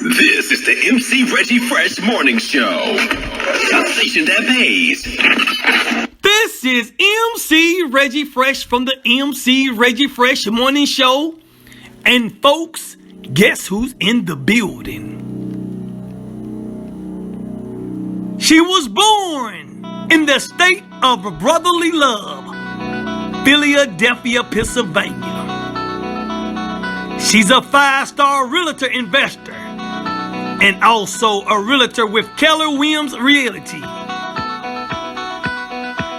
This is the MC Reggie Fresh Morning Show. A station that pays. This is MC Reggie Fresh from the MC Reggie Fresh Morning Show. And folks, guess who's in the building? She was born in the state of brotherly love, Philadelphia, Pennsylvania. She's a 5-star realtor investor and also a realtor with Keller Williams Realty.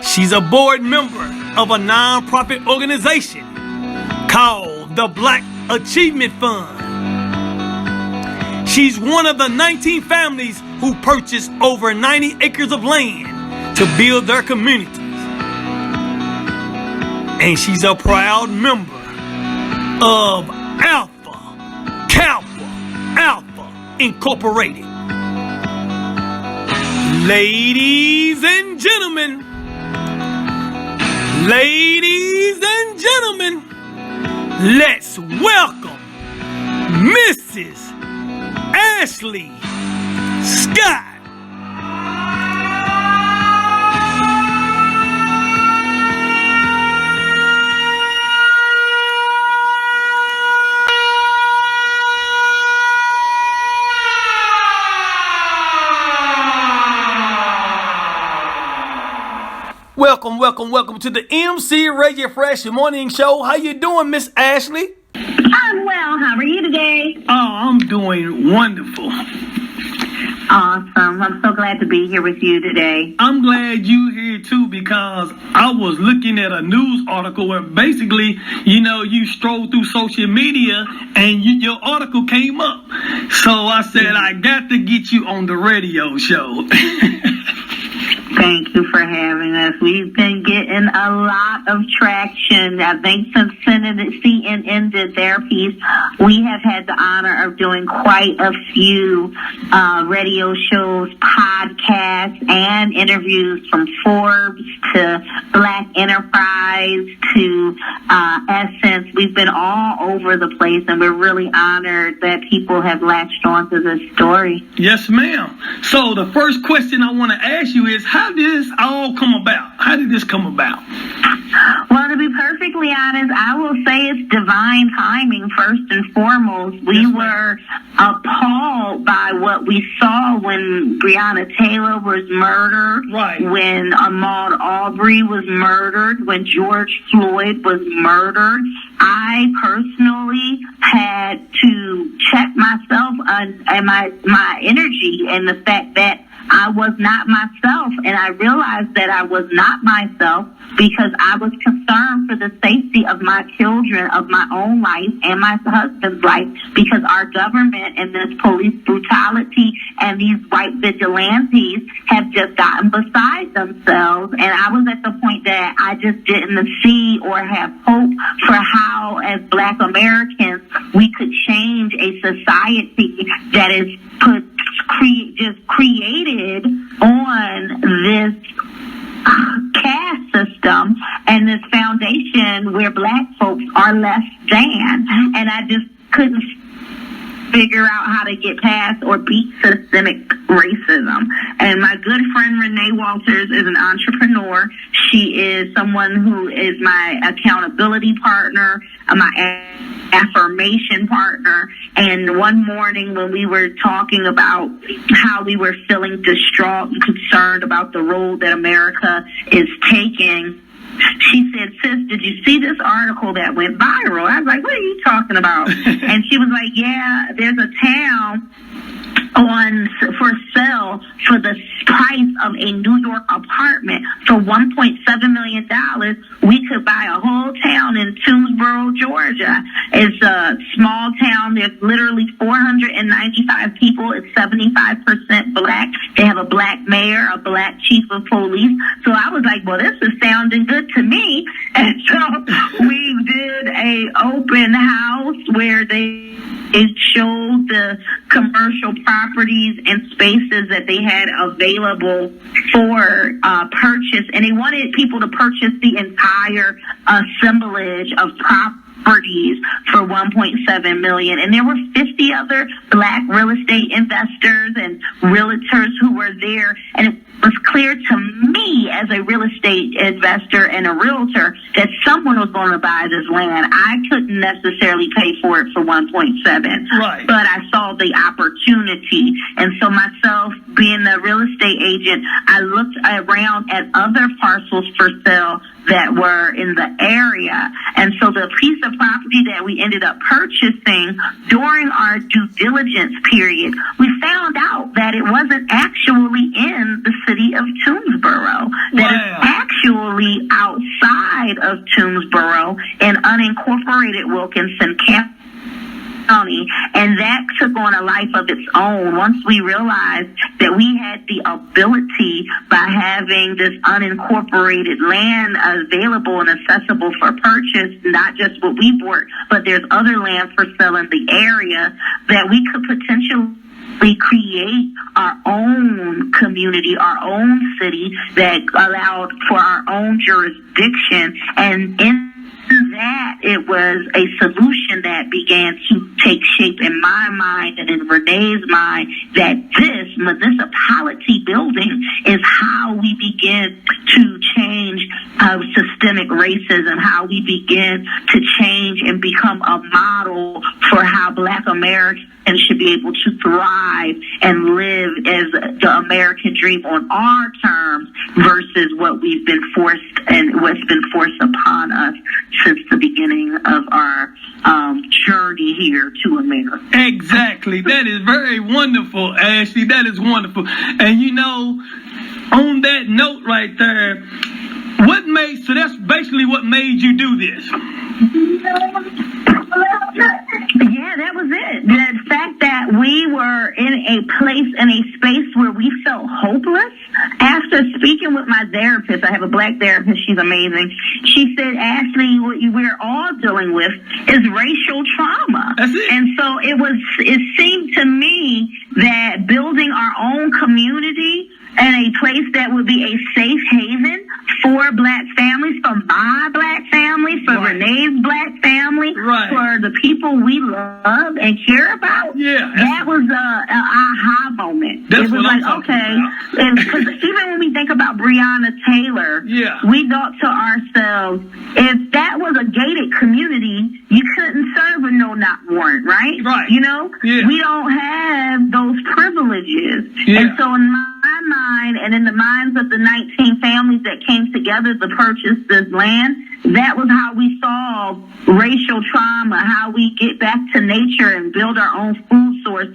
She's a board member of a non-profit organization called the Black Achievement Fund. She's one of the 19 families who purchased over 90 acres of land to build their communities. And she's a proud member of Alpha Kappa Alpha Incorporated. Ladies and gentlemen, let's welcome Mrs. Ashley Scott. Welcome to the MC Reggie Fresh Morning Show. How you doing, Miss Ashley? I'm well. How are you today? Oh, I'm doing wonderful. Awesome. I'm so glad to be here with you today. I'm glad you're here too, because I was looking at a news article where basically, you strolled through social media and your article came up. So I said, I got to get you on the radio show. Thank you for having us. We've been getting a lot of traction. I think since CNN did their piece, we have had the honor of doing quite a few radio shows, podcasts, and interviews, from Forbes to Black Enterprise to Essence. We've been all over the place, and we're really honored that people have latched onto this story. Yes, ma'am. So the first question I want to ask you is, how did this all come about? How did this come about? Well, to be perfectly honest, I will say it's divine timing first and foremost. We were appalled by what we saw when Breonna Taylor was murdered, right, when Ahmaud Arbery was murdered, when George Floyd was murdered. I personally had to check myself and my energy, and the fact that I was not myself, and I realized that I was not myself because I was concerned for the safety of my children, of my own life, and my husband's life, because our government and this police brutality and these white vigilantes have just gotten beside themselves. And I was at the point that I just didn't see or have hope for how, as Black Americans, we could change a society that is created on this caste system and this foundation where Black folks are less than. And I just couldn't figure out how to get past or beat systemic racism. And my good friend Renee Walters is an entrepreneur. She is someone who is my accountability partner, my affirmation partner. And one morning when we were talking about how we were feeling distraught and concerned about the road that America is taking, she said, "Sis, did you see this article that went viral?" I was like, "What are you talking about?" And she was like, "Yeah, there's a town for sale for the price of a New York apartment for $1.7 million. We could buy a whole town in Toomsboro, Georgia. It's a small town. There's literally 495 people. It's 75% Black. They have a Black mayor, a Black chief of police." So I was like, well, this is sounding good to me. And so we did a open house where it showed the commercial properties and spaces that they had available for purchase, and they wanted people to purchase the entire assemblage of properties for $1.7 million, and there were 50 other Black real estate investors and realtors who were there, and it was clear to me as a real estate investor and a realtor that someone was going to buy this land. I couldn't necessarily pay for it for 1.7, Right. but I saw the opportunity, and so myself being a real estate agent, I looked around at other parcels for sale that were in the area. And so the piece of property that we ended up purchasing during our due diligence period, we found out that it wasn't actually in the city of Toomsboro. That it's actually outside of Toomsboro in unincorporated Wilkinson County. And that took on a life of its own once we realized that we had the ability, by having this unincorporated land available and accessible for purchase, not just what we bought, but there's other land for sale in the area, that we could potentially create our own community, our own city that allowed for our own jurisdiction. And in that, it was a solution that began to take shape in my mind and in Renee's mind, that this municipality building is how we begin to change systemic racism, how we begin to change and become a model for how Black Americans should be able to thrive and live as the American dream on our terms versus what we've been forced and what's been forced upon us since the beginning of our journey here to America. Exactly. That is very wonderful, Ashley. That is wonderful. And you know, on that note right there, so that's basically what made you do this. Yeah, that was it. The fact that we were in a place, in a space where we felt hopeless. After speaking with my therapist, I have a Black therapist, she's amazing. She said, Ashley, what we're all dealing with is racial trauma. That's it. And so it seemed to me that building our own community and a place that would be a safe haven for Black families, for my Black family, for Right. Renee's Black family, Right. for the people we love and care about. Yeah, that was a aha moment. That's it was what I'm like, talking okay, about. because even when we think about Breonna Taylor, Yeah. we thought to ourselves, if that was a gated community, you couldn't serve a no-knock warrant, right? Right. You know, Yeah. we don't have those privileges, Yeah. and so in my mind and in the minds of the 19 families that came together to purchase this land, that was how we solve racial trauma, how we get back to nature and build our own food sources.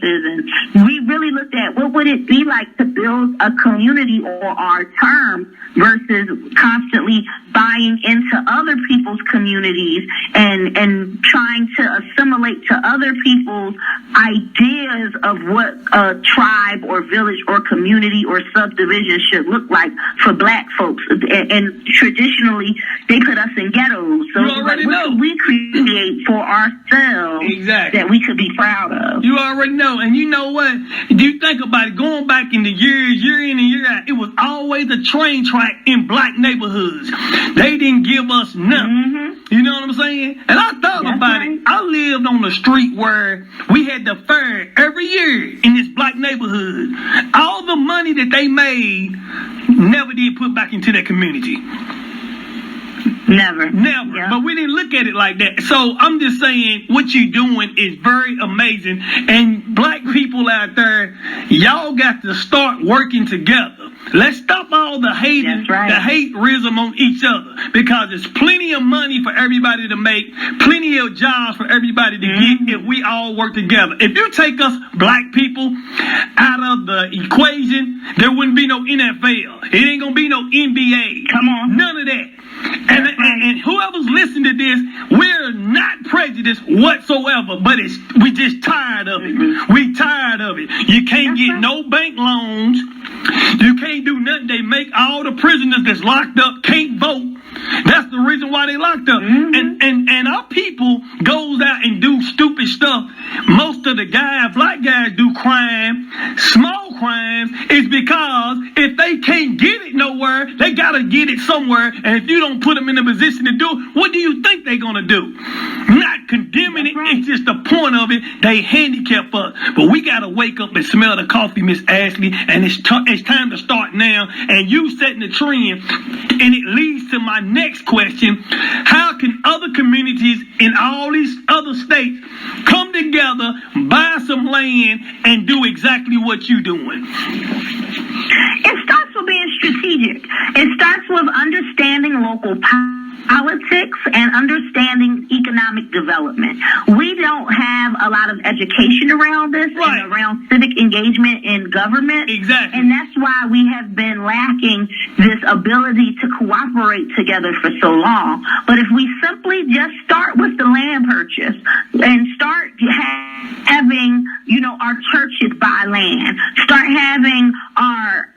And we really looked at what would it be like to build a community on our terms versus constantly buying into other people's communities and trying to assimilate to other people's ideas of what a tribe or village or community or subdivision should look like for Black folks. And traditionally, they put us in ghettos. So You it was already like, what know. could we create for ourselves Exactly. that we could be proud of? You already know. And you know what? Do you think about it, going back in the years, year in and year out, it was always a train track in Black neighborhoods. They didn't give us nothing. You know what I'm saying? And I thought That's about right. it. I lived on a street where we had the fair every year in this Black neighborhood. All the money that they made never did put back into that community. Never. Never. Yeah. But we didn't look at it like that. So I'm just saying what you're doing is very amazing. And Black people out there, y'all got to start working together. Let's stop all the hating, That's right. the haterism on each other, because there's plenty of money for everybody to make, plenty of jobs for everybody to get if we all work together. If you take us Black people out of the equation, there wouldn't be no NFL. It ain't gonna be no NBA. Come on. None of that. And whoever's listening to this, we're not prejudiced whatsoever, but we just tired of it. We tired of it. You can't get no bank loans. You can't do nothing. They make all the prisoners that's locked up can't vote. That's the reason why they locked up. And our people goes out and do stupid stuff. Most of the Black guys do crime, small crimes, is because if they can't get it nowhere, they gotta to get it somewhere, and if you don't put them in a position to do it, what do you think they're going to do? Not condemning it, it's just the point of it, they handicap us. But we got to wake up and smell the coffee, Miss Ashley, and it's time to start now, and you setting the trend. And it leads to my next question. How can other communities in all these other states come together, buy some land, and do exactly what you're doing? It starts with being strategic. It starts with understanding local politics and understanding economic development. We don't have a lot of education around this and around civic engagement in government. Exactly. And that's why we have been lacking this ability to cooperate together for so long. But if we simply just start with the land purchase and start having, our churches buy land, start having our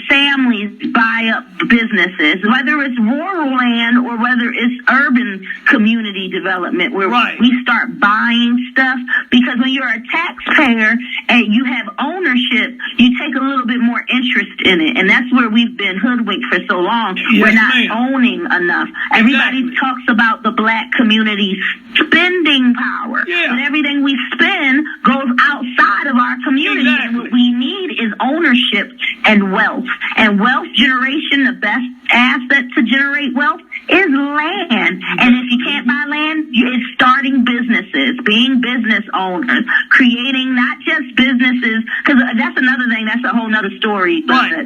families buy up businesses, whether it's rural land or whether it's urban community development, where we start buying stuff. Because when you're a taxpayer and you have ownership, you take a little bit more interest in it. And that's where we've been hoodwinked for so long. Yes, we're not owning enough. Everybody talks about the black community's spending power. But everything we spend goes outside of our community. And what we need is ownership and wealth. And wealth generation, the best asset to generate wealth is land. And if you can't buy land, it's starting businesses, being business owners, creating not just businesses, because that's another thing, that's a whole nother story. Right. A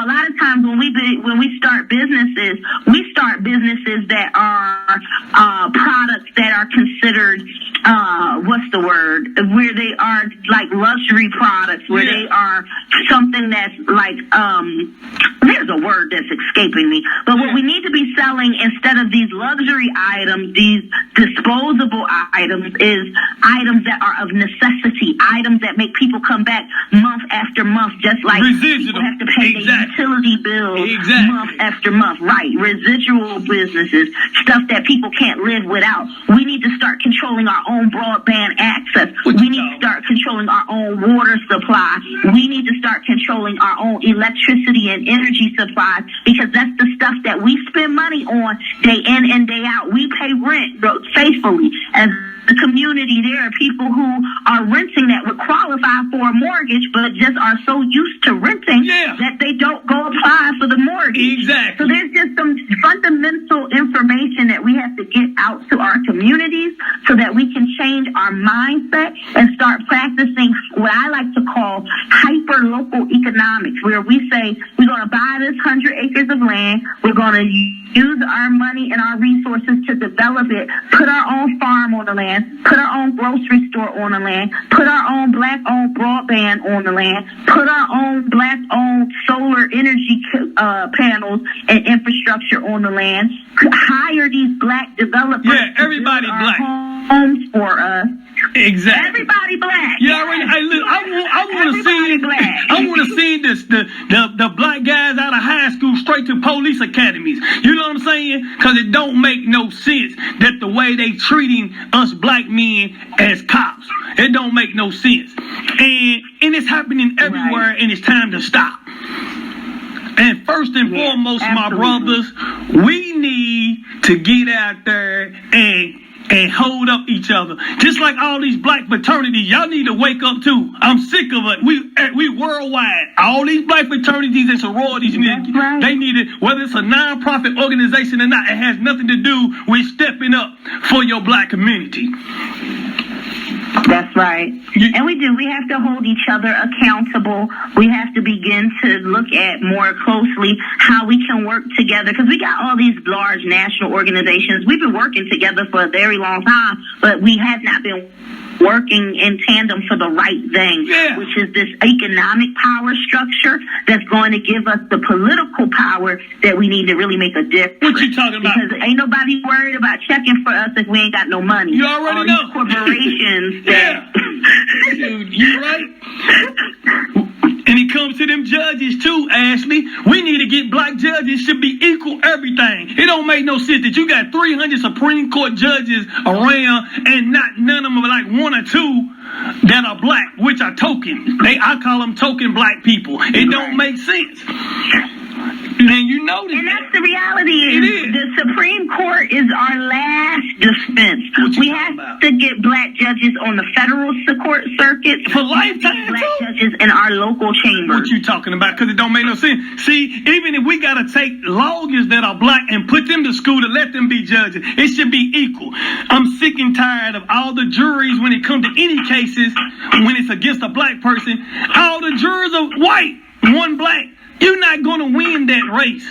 lot of times when we start businesses that are products that are considered where they are like luxury products, where they are something that's like there's a word that's escaping me, but what we need to be selling instead of these luxury items, these disposable items, is items that are of necessity, items that make people come back month after month, just like people have to pay their utility bills month after month. Residual businesses, stuff that people can't live without. We need to start controlling our own broadband access. We need to start controlling our own water supply. We need to start controlling our own electricity and energy supplies, because that's the stuff that we spend money on day in and day out. We pay rent faithfully. As the community, there are people who are renting that would qualify for a mortgage, but just are so used to renting that they don't go apply for the mortgage. So there's just some fundamental information that we have to get out to our communities so that we can change our mindset and start practicing what I like to call hyper-local economics, where we say we're going to buy this 100 acres of land, we're going to use our money and our resources to develop it, put our own farm on the land, put our own grocery store on the land, put our own black-owned broadband on the land, put our own black-owned solar energy panels and infrastructure on the land, hire these black developers everybody to build black our homes for us. Everybody black. I want to see this the black guys out of high school straight to police academies. You know what I'm saying? Because it don't make no sense that the way they treating us black men as cops. It don't make no sense. And it's happening everywhere, and it's time to stop. And first and foremost, my brothers, we need to get out there and hold up each other. Just like all these black fraternities, y'all need to wake up too. I'm sick of it. We worldwide. All these black fraternities and sororities, they need it, whether it's a non-profit organization or not, it has nothing to do with stepping up for your black community. That's right. And we do. We have to hold each other accountable. We have to begin to look at more closely how we can work together, because we got all these large national organizations. We've been working together for a very long time, but we have not been working in tandem for the right thing, which is this economic power structure that's going to give us the political power that we need to really make a difference. What you talking about? Because ain't nobody worried about checking for us if we ain't got no money. You already know. These corporations Dude, you right. And it comes to them judges too, Ashley. We need to get black judges should be equal everything. It don't make no sense that you got 300 Supreme Court judges around and none of them are like one or two that are black, which are token. I call them token black people. It don't make sense. And you know And that. that's the reality. It is. The Supreme Court is our last defense. What you We talking have about? to get black judges on the federal court circuit. For lifetime, Black too? judges in our local chambers. What you talking about? Because it don't make no sense. See, even if we got to take lawyers that are black and put them to school to let them be judges, it should be equal. I'm sick and tired of all the juries when it comes to any cases, when it's against a black person, all the jurors are white, one black. You're not going to win that race.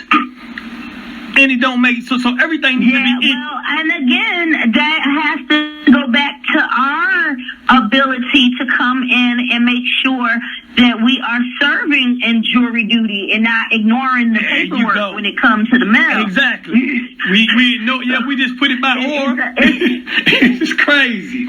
And it don't make so everything needs to be equal. Well, and again, that has to go back to our ability to come in and make sure that we are serving in jury duty and not ignoring the There you paperwork go. when it comes to the mail. Exactly. we know. Yeah, we just put it by or. It's crazy.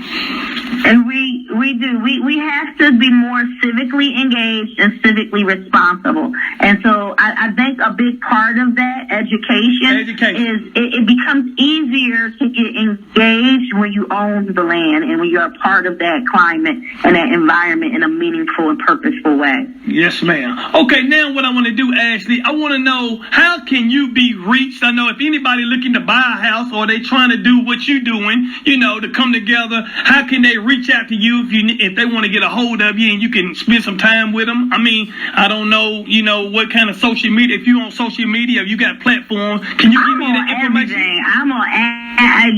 And we do. We have to be more civically engaged and civically responsible. And so I think a big part of that education is it becomes easier to get engaged when you own the land and when you're a part of that climate and that environment in a meaningful and purposeful way. Yes, ma'am. Okay, now what I want to do, Ashley, I want to know, how can you be reached? I know if anybody looking to buy a house or they trying to do what you're doing, to come together, how can they reach out to you if they want to get a hold of you and you can spend some time with them? I mean, I don't know, what kind of social media, if you're on social media, if you got platforms, can you give me the information? Everything. I'm on,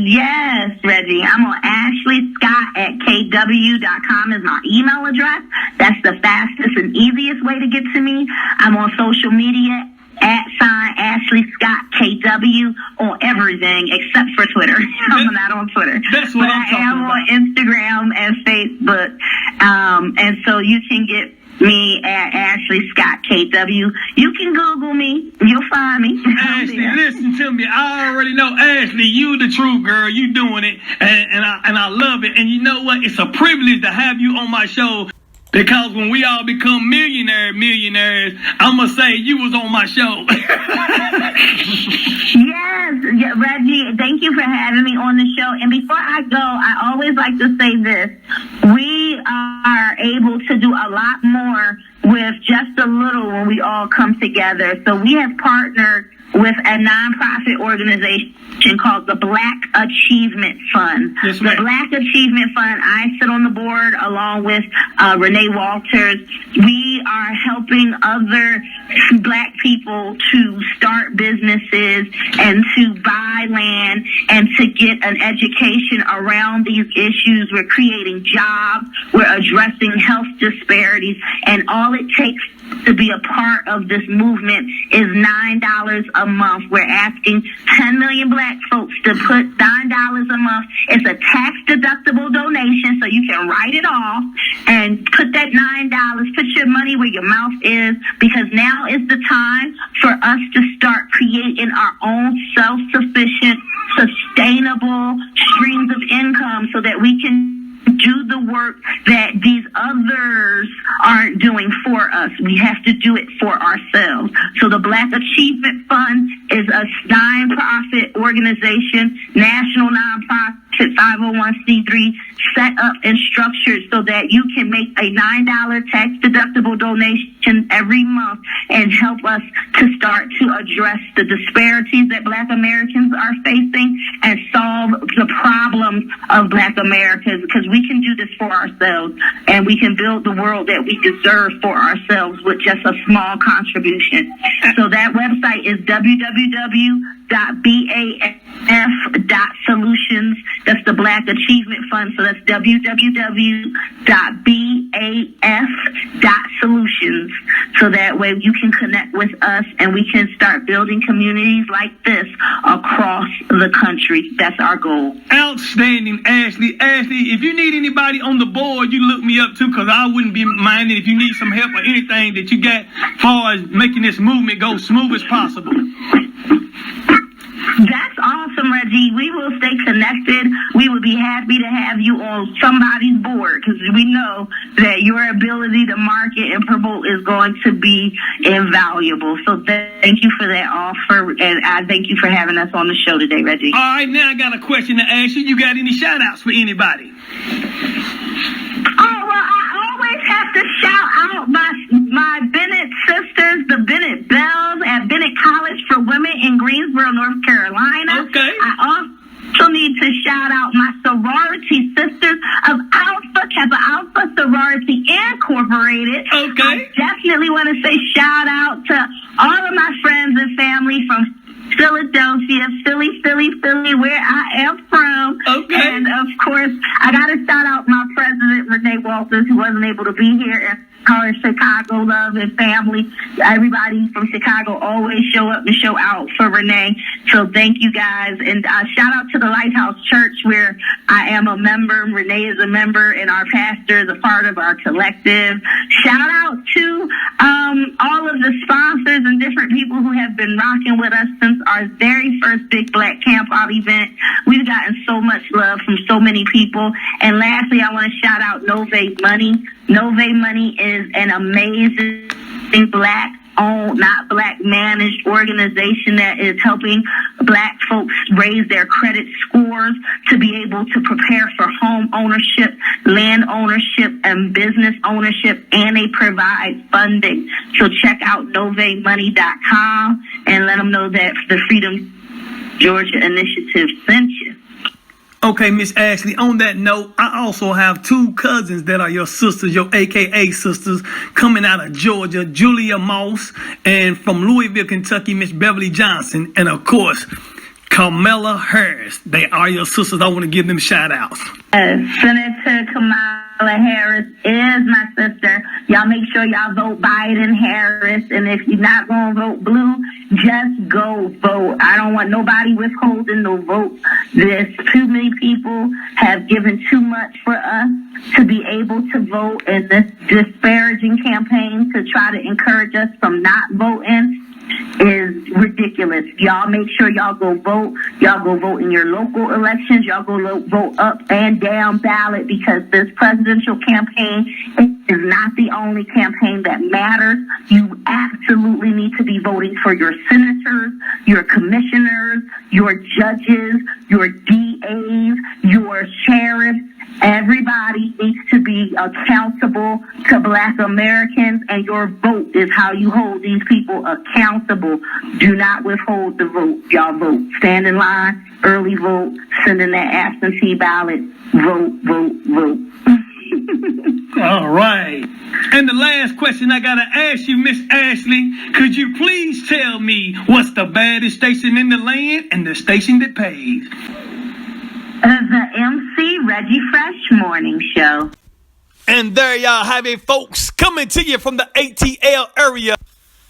yes, Reggie. I'm on ashleyscott@kw.com is my email address. That's the fastest and easiest way to get to me. I'm on social media @Ashley Scott KW on everything except for Twitter. I'm not on Twitter. That's what I'm talking about. I am on Instagram and Facebook. And so you can get me at Ashley Scott KW. You can Google me. You'll find me. Ashley, listen to me. I already know, Ashley, you the true girl. You doing it, and I love it. And you know what? It's a privilege to have you on my show. Because when we all become millionaires, I'm going to say you was on my show. Yes, Reggie, thank you for having me on the show. And before I go, I always like to say this. We are able to do a lot more with just a little when we all come together. So we have partnered with a nonprofit organization called the Black Achievement Fund. Yes, the ma'am. Black Achievement Fund, I sit on the board along with Renee Walters. We are helping other black people to start businesses and to buy land and to get an education around these issues. We're creating jobs. We're addressing health disparities. And all it takes to be a part of this movement is $9 a month. We're asking 10 million black folks to put $9 a month. It's a tax-deductible donation, so you can write it off and put that $9, put your money where your mouth is, because now is the time for us to start creating our own self-sufficient, sustainable streams of income so that we can do the work that these others aren't doing for us. We have to do it for ourselves. So the Black Achievement Fund is a nonprofit organization, national nonprofit, 501c3, set up and structured so that you can make a $9 tax-deductible donation every month and help us to start to address the disparities that black Americans are facing and solve the problems of black Americans, because we can do this for ourselves and we can build the world that we deserve for ourselves with just a small contribution. So that website is www.baf.solutions. That's the Black Achievement Fund. So that's www.baf.solutions. So that way you can connect with us and we can start building communities like this across the country. That's our goal. Outstanding, Ashley. Ashley, if you need anybody on the board, you look me up too, because I wouldn't be minded if you need some help or anything that you got as far as making this movement go smooth as possible. That's awesome, Reggie. We will stay connected. We would be happy to have you on somebody's board, because we know that your ability to market and promote is going to be invaluable. So thank you for that offer, and I thank you for having us on the show today, Reggie. All right, now I got a question to ask you. You got any shout-outs for anybody? Oh, well, I always have to shout out my Bennett sisters, the Bennett Bells at Bennett College Incorporated. Okay. I definitely want to say shout out to all of my friends and family from Philadelphia, Philly, where I am from. Okay. And of course, I got to shout out my president, Renee Walters, who wasn't able to be here, and her Chicago love and family. Everybody from Chicago always show up and show out for Renee. So thank you guys. And shout out to the Lighthouse Church, where I am a member. Renee is a member, and our pastor is a part of our collective. Shout out to all of the sponsors and different people who have been rocking with us since our very first Big Black Camp Out event. We've gotten so much love from so many people. And lastly, I want to shout out Nove Money. Nove Money is an amazing Black-owned, not Black-managed organization that is helping Black folks raise their credit scores to be able to prepare for home ownership, land ownership, and business ownership, and they provide funding. So check out novemoney.com and let them know that the Freedom Georgia Initiative sent you. Okay, Miss Ashley, on that note, I also have two cousins that are your sisters, your AKA sisters, coming out of Georgia, Julia Moss, and from Louisville, Kentucky, Miss Beverly Johnson, and of course, Kamala Harris. They are your sisters. I want to give them shout outs. Senator Kamala Harris is my sister. Y'all make sure y'all vote Biden Harris. And if you're not going to vote blue, just go vote. I don't want nobody withholding no vote. There's too many people have given too much for us to be able to vote in this disparaging campaign to try to encourage us from not voting is ridiculous. Y'all make sure y'all go vote. Y'all go vote in your local elections. Y'all go vote up and down ballot, because this presidential campaign is not the only campaign that matters. You absolutely need to be voting for your senators, your commissioners, your judges, your DAs, your sheriffs. Everybody needs to be accountable to Black Americans, and your vote is how you hold these people accountable. Do not withhold the vote. Y'all vote. Stand in line, early vote, send in that absentee ballot. Vote, vote, vote. All right. And the last question I got to ask you, Miss Ashley, could you please tell me what's the baddest station in the land and the station that pays? The MC Reggie Fresh Morning Show. And there y'all have it, folks, coming to you from the ATL area.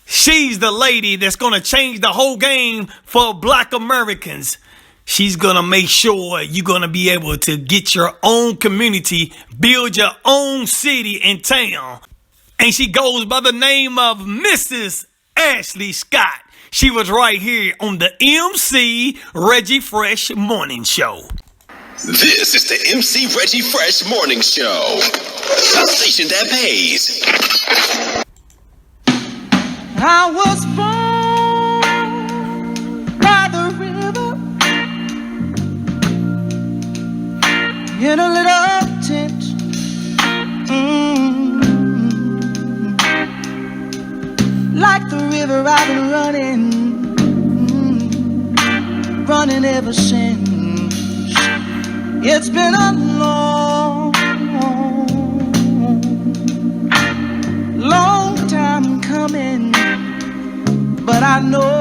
She's the lady that's going to change the whole game for Black Americans. She's going to make sure you're going to be able to get your own community, build your own city and town. And she goes by the name of Mrs. Ashley Scott. She was right here on the MC Reggie Fresh Morning Show. This is the MC Reggie Fresh Morning Show, the station that pays. I was born by the river in a little tent. Like the river, I've been running ever since. It's been a long time coming, but I know